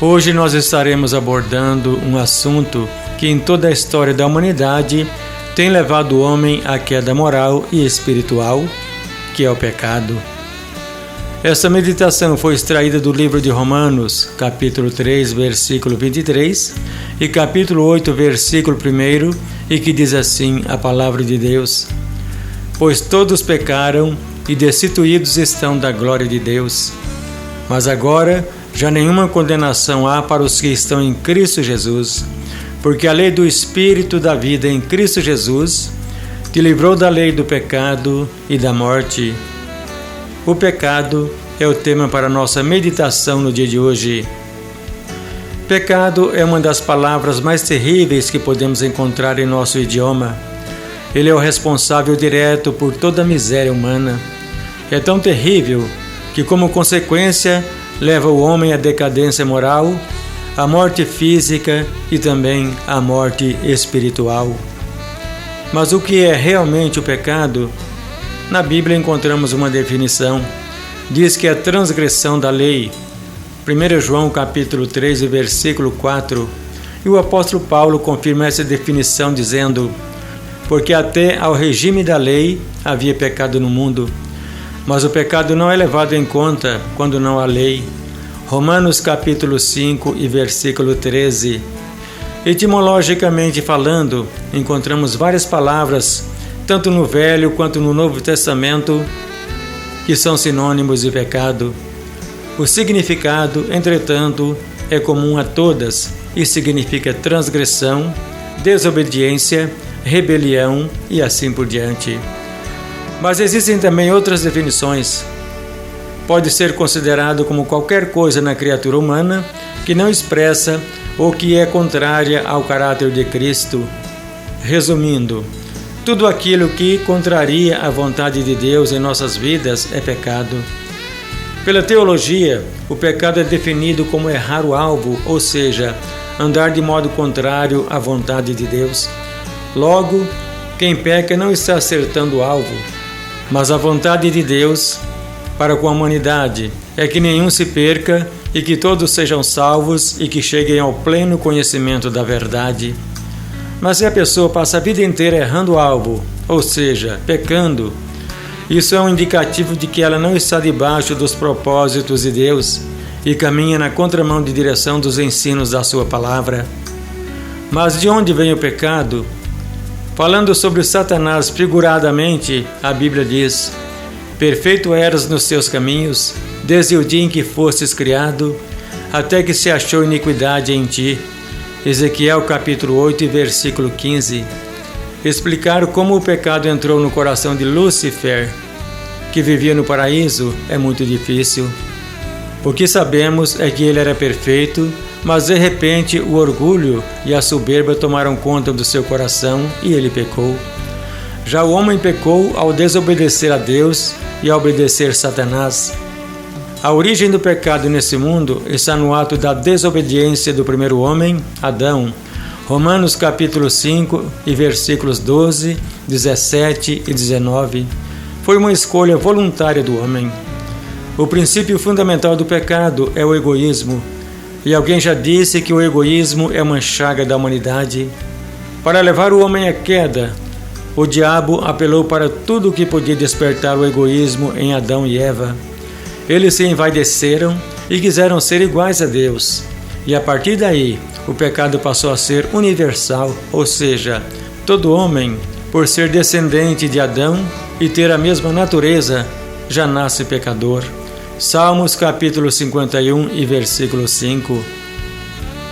Hoje nós estaremos abordando um assunto que em toda a história da humanidade tem levado o homem à queda moral e espiritual, que é o pecado. Essa meditação foi extraída do livro de Romanos, capítulo 3, versículo 23, e capítulo 8, versículo 1, e que diz assim a palavra de Deus: Pois todos pecaram e destituídos estão da glória de Deus. Mas agora já nenhuma condenação há para os que estão em Cristo Jesus, porque a lei do Espírito da vida em Cristo Jesus te livrou da lei do pecado e da morte. O pecado é o tema para nossa meditação no dia de hoje. Pecado é uma das palavras mais terríveis que podemos encontrar em nosso idioma. Ele é o responsável direto por toda a miséria humana. É tão terrível que, como consequência, leva o homem à decadência moral, à morte física e também à morte espiritual. Mas o que é realmente o pecado? Na Bíblia encontramos uma definição. Diz que é a transgressão da lei. 1 João capítulo 3, versículo 4. E o apóstolo Paulo confirma essa definição dizendo: Porque até ao regime da lei havia pecado no mundo, mas o pecado não é levado em conta quando não há lei. Romanos capítulo 5 e versículo 13. Etimologicamente falando, encontramos várias palavras, tanto no Velho quanto no Novo Testamento, que são sinônimos de pecado. O significado, entretanto, é comum a todas e significa transgressão, desobediência, rebelião e assim por diante. Mas existem também outras definições. Pode ser considerado como qualquer coisa na criatura humana que não expressa ou que é contrária ao caráter de Cristo. Resumindo, tudo aquilo que contraria a vontade de Deus em nossas vidas é pecado. Pela teologia, o pecado é definido como errar o alvo, ou seja, andar de modo contrário à vontade de Deus. Logo, quem peca não está acertando o alvo, mas a vontade de Deus para com a humanidade é que nenhum se perca e que todos sejam salvos e que cheguem ao pleno conhecimento da verdade. Mas se a pessoa passa a vida inteira errando o alvo, ou seja, pecando, isso é um indicativo de que ela não está debaixo dos propósitos de Deus e caminha na contramão de direção dos ensinos da sua palavra. Mas de onde vem o pecado? Falando sobre Satanás figuradamente, a Bíblia diz: Perfeito eras nos teus caminhos, desde o dia em que fostes criado, até que se achou iniquidade em ti. Ezequiel capítulo 8, versículo 15. Explicar como o pecado entrou no coração de Lúcifer, que vivia no paraíso, é muito difícil. O que sabemos é que ele era perfeito, mas de repente o orgulho e a soberba tomaram conta do seu coração e ele pecou. Já o homem pecou ao desobedecer a Deus e ao obedecer Satanás. A origem do pecado nesse mundo está no ato da desobediência do primeiro homem, Adão. Romanos capítulo 5 e versículos 12, 17 e 19. Foi uma escolha voluntária do homem. O princípio fundamental do pecado é o egoísmo. E alguém já disse que o egoísmo é uma chaga da humanidade. Para levar o homem à queda, o diabo apelou para tudo o que podia despertar o egoísmo em Adão e Eva. Eles se envaideceram e quiseram ser iguais a Deus. E a partir daí, o pecado passou a ser universal, ou seja, todo homem, por ser descendente de Adão e ter a mesma natureza, já nasce pecador. Salmos capítulo 51 e versículo 5.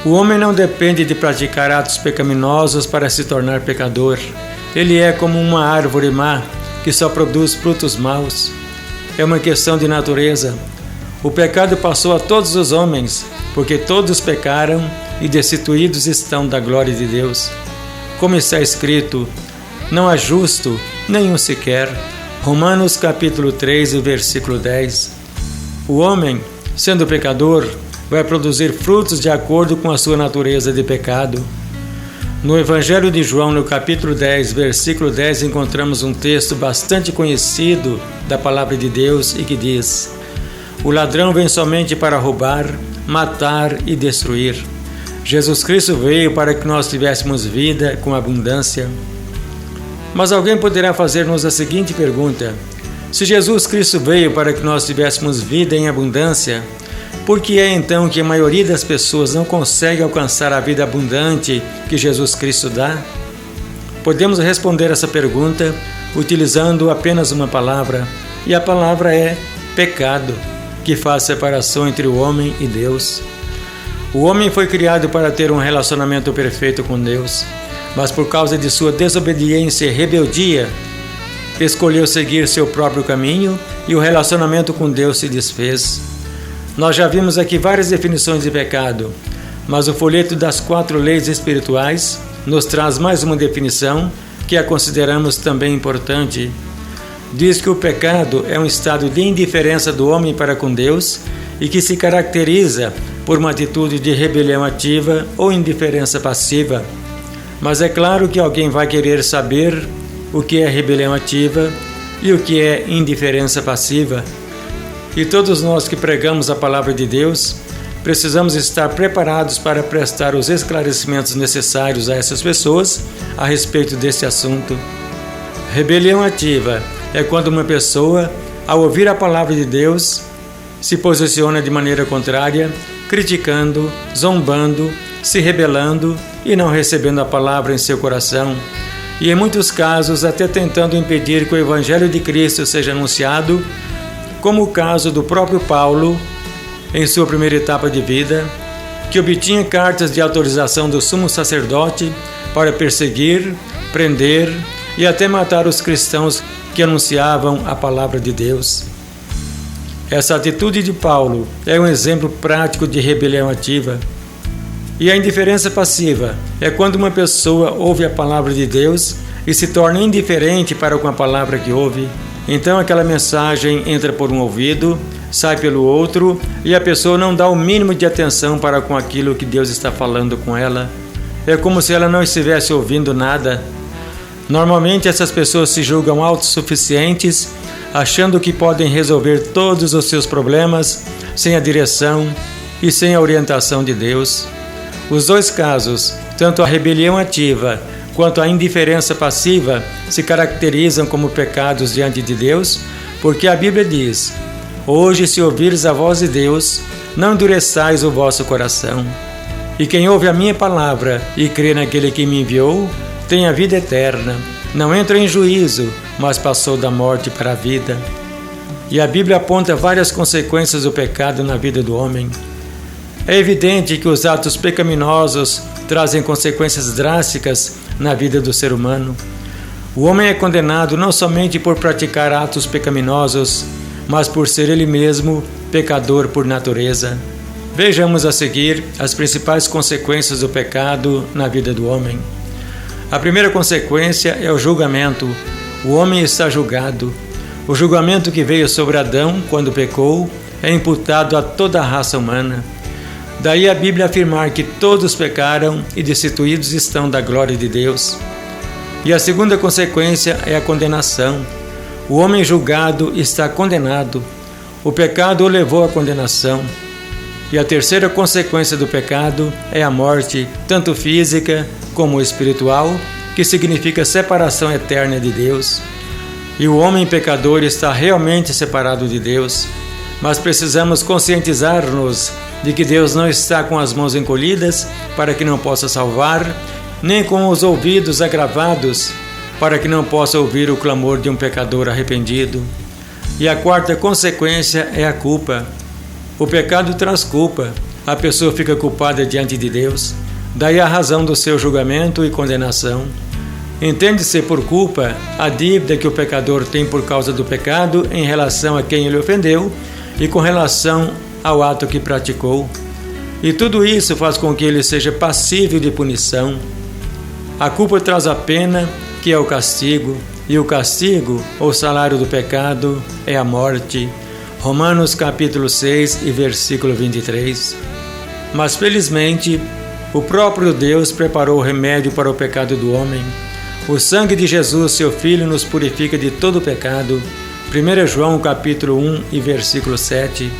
O homem não depende de praticar atos pecaminosos para se tornar pecador. Ele é como uma árvore má que só produz frutos maus. É uma questão de natureza. O pecado passou a todos os homens, porque todos pecaram e destituídos estão da glória de Deus. Como está escrito: Não há justo, nenhum sequer. Romanos capítulo 3 e versículo 10. O homem, sendo pecador, vai produzir frutos de acordo com a sua natureza de pecado. No Evangelho de João, no capítulo 10, versículo 10, encontramos um texto bastante conhecido da palavra de Deus e que diz: O ladrão vem somente para roubar, matar e destruir. Jesus Cristo veio para que nós tivéssemos vida com abundância. Mas alguém poderá fazer-nos a seguinte pergunta: se Jesus Cristo veio para que nós tivéssemos vida em abundância, por que é então que a maioria das pessoas não consegue alcançar a vida abundante que Jesus Cristo dá? Podemos responder essa pergunta utilizando apenas uma palavra, e a palavra é pecado, que faz separação entre o homem e Deus. O homem foi criado para ter um relacionamento perfeito com Deus, mas por causa de sua desobediência e rebeldia, escolheu seguir seu próprio caminho e o relacionamento com Deus se desfez. Nós já vimos aqui várias definições de pecado, mas o folheto das 4 leis espirituais nos traz mais uma definição que a consideramos também importante. Diz que o pecado é um estado de indiferença do homem para com Deus e que se caracteriza por uma atitude de rebelião ativa ou indiferença passiva. Mas é claro que alguém vai querer saber o que é rebelião ativa e o que é indiferença passiva. E todos nós que pregamos a palavra de Deus precisamos estar preparados para prestar os esclarecimentos necessários a essas pessoas a respeito desse assunto. Rebelião ativa é quando uma pessoa, ao ouvir a palavra de Deus, se posiciona de maneira contrária, criticando, zombando, se rebelando e não recebendo a palavra em seu coração, e em muitos casos até tentando impedir que o Evangelho de Cristo seja anunciado, como o caso do próprio Paulo, em sua primeira etapa de vida, que obtinha cartas de autorização do sumo sacerdote para perseguir, prender e até matar os cristãos que anunciavam a palavra de Deus. Essa atitude de Paulo é um exemplo prático de rebelião ativa. E a indiferença passiva é quando uma pessoa ouve a palavra de Deus e se torna indiferente para com a palavra que ouve. Então aquela mensagem entra por um ouvido, sai pelo outro e a pessoa não dá o mínimo de atenção para com aquilo que Deus está falando com ela. É como se ela não estivesse ouvindo nada. Normalmente essas pessoas se julgam autossuficientes, achando que podem resolver todos os seus problemas sem a direção e sem a orientação de Deus. Os dois casos, tanto a rebelião ativa quanto a indiferença passiva, se caracterizam como pecados diante de Deus, porque a Bíblia diz: hoje, se ouvires a voz de Deus, não endureçais o vosso coração. E quem ouve a minha palavra e crê naquele que me enviou, tem a vida eterna. Não entra em juízo, mas passou da morte para a vida. E a Bíblia aponta várias consequências do pecado na vida do homem. É evidente que os atos pecaminosos trazem consequências drásticas na vida do ser humano. O homem é condenado não somente por praticar atos pecaminosos, mas por ser ele mesmo pecador por natureza. Vejamos a seguir as principais consequências do pecado na vida do homem. A primeira consequência é o julgamento. O homem está julgado. O julgamento que veio sobre Adão quando pecou é imputado a toda a raça humana. Daí a Bíblia afirmar que todos pecaram e destituídos estão da glória de Deus. E a segunda consequência é a condenação. O homem julgado está condenado. O pecado o levou à condenação. E a terceira consequência do pecado é a morte, tanto física como espiritual, que significa separação eterna de Deus. E o homem pecador está realmente separado de Deus. Mas precisamos conscientizar-nos de que Deus não está com as mãos encolhidas para que não possa salvar, nem com os ouvidos agravados para que não possa ouvir o clamor de um pecador arrependido. E a quarta consequência é a culpa. O pecado traz culpa. A pessoa fica culpada diante de Deus. Daí a razão do seu julgamento e condenação. Entende-se por culpa a dívida que o pecador tem por causa do pecado em relação a quem ele ofendeu e com relação ao ato que praticou. E tudo isso faz com que ele seja passível de punição. A culpa traz a pena, que é o castigo, e o castigo, ou salário do pecado, é a morte. Romanos capítulo 6 e versículo 23. Mas felizmente, o próprio Deus preparou o remédio para o pecado do homem. O sangue de Jesus, seu Filho, nos purifica de todo o pecado. 1 João capítulo 1 e versículo 7.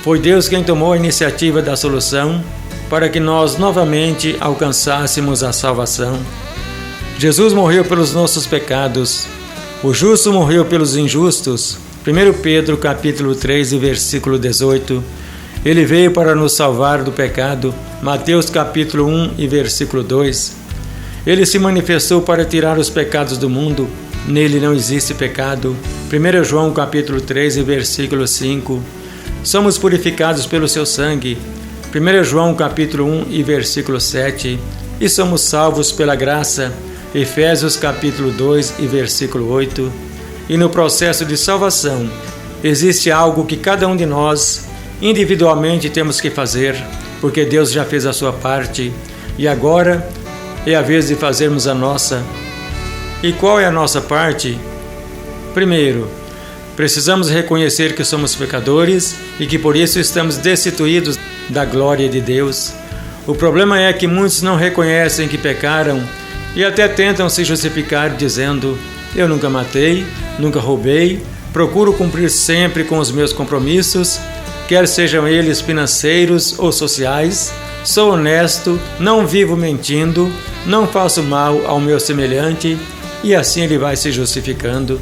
Foi Deus quem tomou a iniciativa da solução para que nós novamente alcançássemos a salvação. Jesus morreu pelos nossos pecados. O justo morreu pelos injustos. 1 Pedro capítulo 3, versículo 18. Ele veio para nos salvar do pecado. Mateus capítulo 1 e versículo 2. Ele se manifestou para tirar os pecados do mundo. Nele não existe pecado. 1 João capítulo 3 e versículo 5. Somos purificados pelo seu sangue. 1 João capítulo 1 e versículo 7. E somos salvos pela graça. Efésios capítulo 2 e versículo 8. E no processo de salvação, existe algo que cada um de nós, individualmente, temos que fazer, porque Deus já fez a sua parte, e agora é a vez de fazermos a nossa. E qual é a nossa parte? Primeiro, precisamos reconhecer que somos pecadores e que por isso estamos destituídos da glória de Deus. O problema é que muitos não reconhecem que pecaram e até tentam se justificar dizendo: eu nunca matei, nunca roubei, procuro cumprir sempre com os meus compromissos, quer sejam eles financeiros ou sociais, sou honesto, não vivo mentindo, não faço mal ao meu semelhante, e assim ele vai se justificando.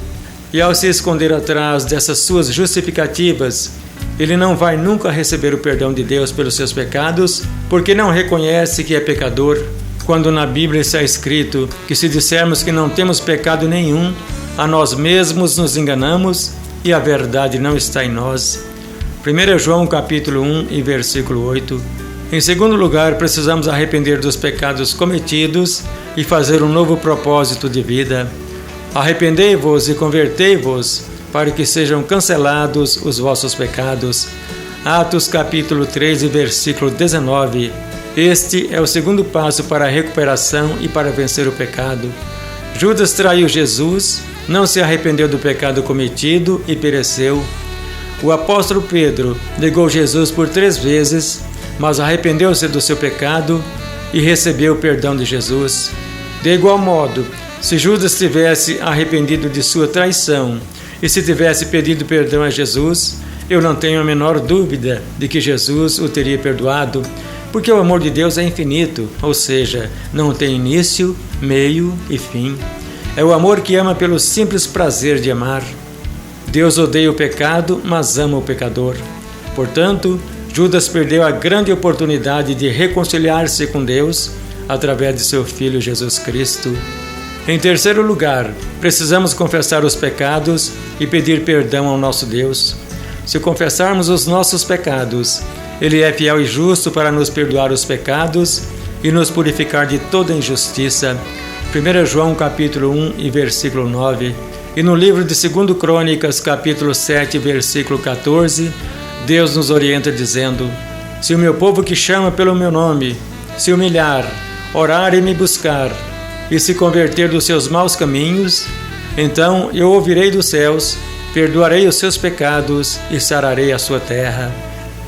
E ao se esconder atrás dessas suas justificativas, ele não vai nunca receber o perdão de Deus pelos seus pecados, porque não reconhece que é pecador, quando na Bíblia está escrito que se dissermos que não temos pecado nenhum, a nós mesmos nos enganamos e a verdade não está em nós. 1 João capítulo 1 e versículo 8. Em segundo lugar, precisamos arrepender dos pecados cometidos e fazer um novo propósito de vida. Arrependei-vos e convertei-vos, para que sejam cancelados os vossos pecados. Atos capítulo 3 e versículo 19. Este é o segundo passo para a recuperação e para vencer o pecado. Judas traiu Jesus, não se arrependeu do pecado cometido e pereceu. O apóstolo Pedro negou Jesus por 3 vezes, mas arrependeu-se do seu pecado e recebeu o perdão de Jesus. De igual modo, se Judas tivesse arrependido de sua traição e se tivesse pedido perdão a Jesus, eu não tenho a menor dúvida de que Jesus o teria perdoado, porque o amor de Deus é infinito, ou seja, não tem início, meio e fim. É o amor que ama pelo simples prazer de amar. Deus odeia o pecado, mas ama o pecador. Portanto, Judas perdeu a grande oportunidade de reconciliar-se com Deus através de seu Filho Jesus Cristo. Em terceiro lugar, precisamos confessar os pecados e pedir perdão ao nosso Deus. Se confessarmos os nossos pecados, Ele é fiel e justo para nos perdoar os pecados e nos purificar de toda injustiça. 1 João capítulo 1 e versículo 9. E no livro de 2 Crônicas, capítulo 7, versículo 14, Deus nos orienta dizendo: se o meu povo que chama pelo meu nome se humilhar, orar e me buscar, e se converter dos seus maus caminhos, então eu ouvirei dos céus, perdoarei os seus pecados e sararei a sua terra.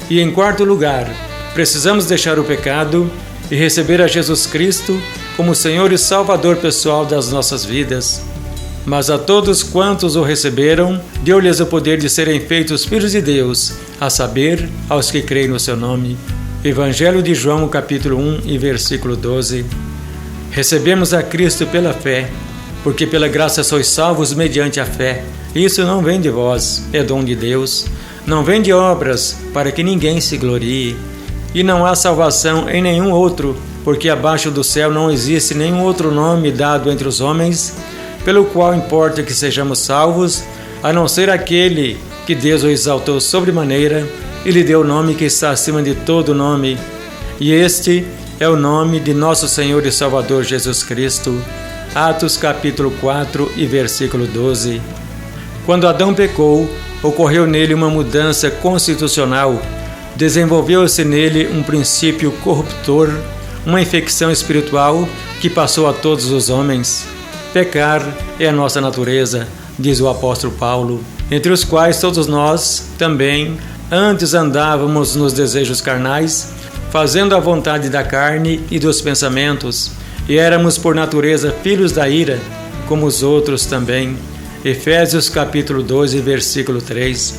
E em quarto lugar, precisamos deixar o pecado e receber a Jesus Cristo como Senhor e Salvador pessoal das nossas vidas. Mas a todos quantos o receberam, deu-lhes o poder de serem feitos filhos de Deus, a saber, aos que creem no seu nome. Evangelho de João, capítulo 1 e versículo 12. Recebemos a Cristo pela fé, porque pela graça sois salvos mediante a fé. Isso não vem de vós, é dom de Deus. Não vem de obras, para que ninguém se glorie. E não há salvação em nenhum outro, porque abaixo do céu não existe nenhum outro nome dado entre os homens, pelo qual importa que sejamos salvos, a não ser aquele que Deus o exaltou sobremaneira e lhe deu o nome que está acima de todo nome. E este é o nome de nosso Senhor e Salvador Jesus Cristo. Atos capítulo 4 e versículo 12. Quando Adão pecou, ocorreu nele uma mudança constitucional. Desenvolveu-se nele um princípio corruptor, uma infecção espiritual que passou a todos os homens. Pecar é a nossa natureza, diz o apóstolo Paulo, entre os quais todos nós também antes andávamos nos desejos carnais, fazendo a vontade da carne e dos pensamentos, e éramos por natureza filhos da ira, como os outros também. Efésios capítulo 12, versículo 3.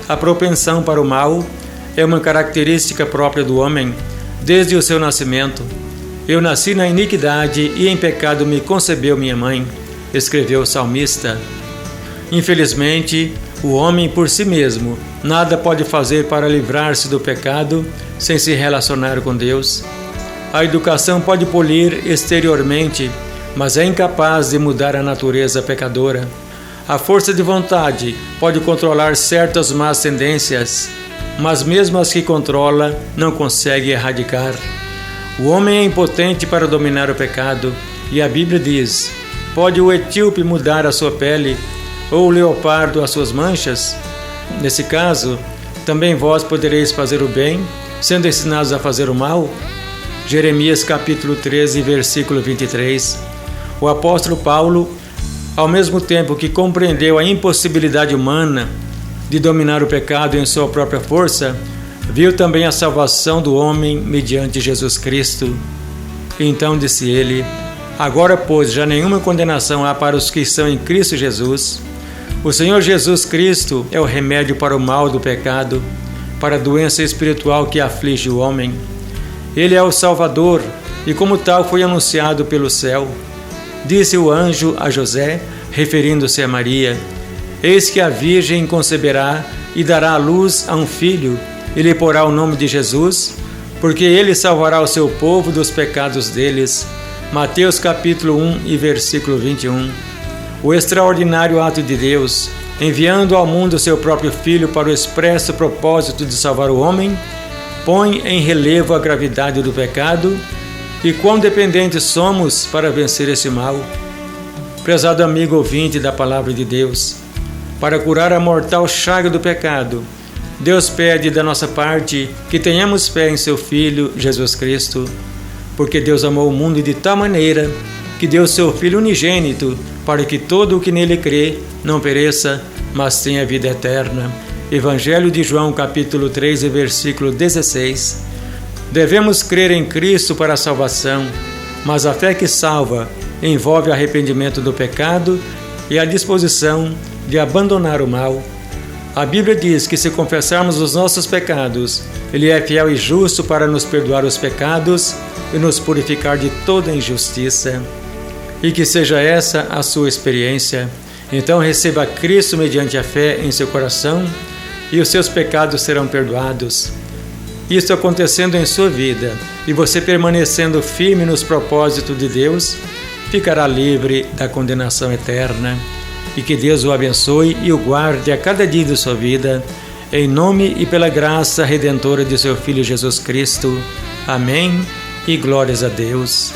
A propensão para o mal é uma característica própria do homem desde o seu nascimento. Eu nasci na iniquidade e em pecado me concebeu minha mãe, escreveu o salmista. Infelizmente, o homem por si mesmo nada pode fazer para livrar-se do pecado sem se relacionar com Deus. A educação pode polir exteriormente, mas é incapaz de mudar a natureza pecadora. A força de vontade pode controlar certas más tendências, mas mesmo as que controla, não consegue erradicar. O homem é impotente para dominar o pecado, e a Bíblia diz: pode o etíope mudar a sua pele, ou o leopardo as suas manchas? Nesse caso, também vós podereis fazer o bem, sendo ensinados a fazer o mal? Jeremias capítulo 13, versículo 23. O apóstolo Paulo, ao mesmo tempo que compreendeu a impossibilidade humana de dominar o pecado em sua própria força, viu também a salvação do homem mediante Jesus Cristo. Então disse ele: agora, pois, já nenhuma condenação há para os que estão em Cristo Jesus. O Senhor Jesus Cristo é o remédio para o mal do pecado, para a doença espiritual que aflige o homem. Ele é o Salvador e, como tal, foi anunciado pelo céu. Disse o anjo a José, referindo-se a Maria: eis que a Virgem conceberá e dará à luz a um filho, e lhe porá o nome de Jesus, porque ele salvará o seu povo dos pecados deles. Mateus capítulo 1 e versículo 21. O extraordinário ato de Deus, enviando ao mundo seu próprio Filho para o expresso propósito de salvar o homem, põe em relevo a gravidade do pecado e quão dependentes somos para vencer esse mal. Prezado amigo ouvinte da Palavra de Deus, para curar a mortal chaga do pecado, Deus pede da nossa parte que tenhamos fé em seu Filho, Jesus Cristo, porque Deus amou o mundo de tal maneira que deu seu Filho unigênito para que todo o que nele crê não pereça, mas tenha vida eterna. Evangelho de João, capítulo 3, versículo 16. Devemos crer em Cristo para a salvação, mas a fé que salva envolve arrependimento do pecado e a disposição de abandonar o mal. A Bíblia diz que se confessarmos os nossos pecados, Ele é fiel e justo para nos perdoar os pecados e nos purificar de toda injustiça. E que seja essa a sua experiência. Então receba Cristo mediante a fé em seu coração e os seus pecados serão perdoados. Isso acontecendo em sua vida e você permanecendo firme nos propósitos de Deus, ficará livre da condenação eterna. E que Deus o abençoe e o guarde a cada dia de sua vida, em nome e pela graça redentora de seu Filho Jesus Cristo. Amém e glórias a Deus.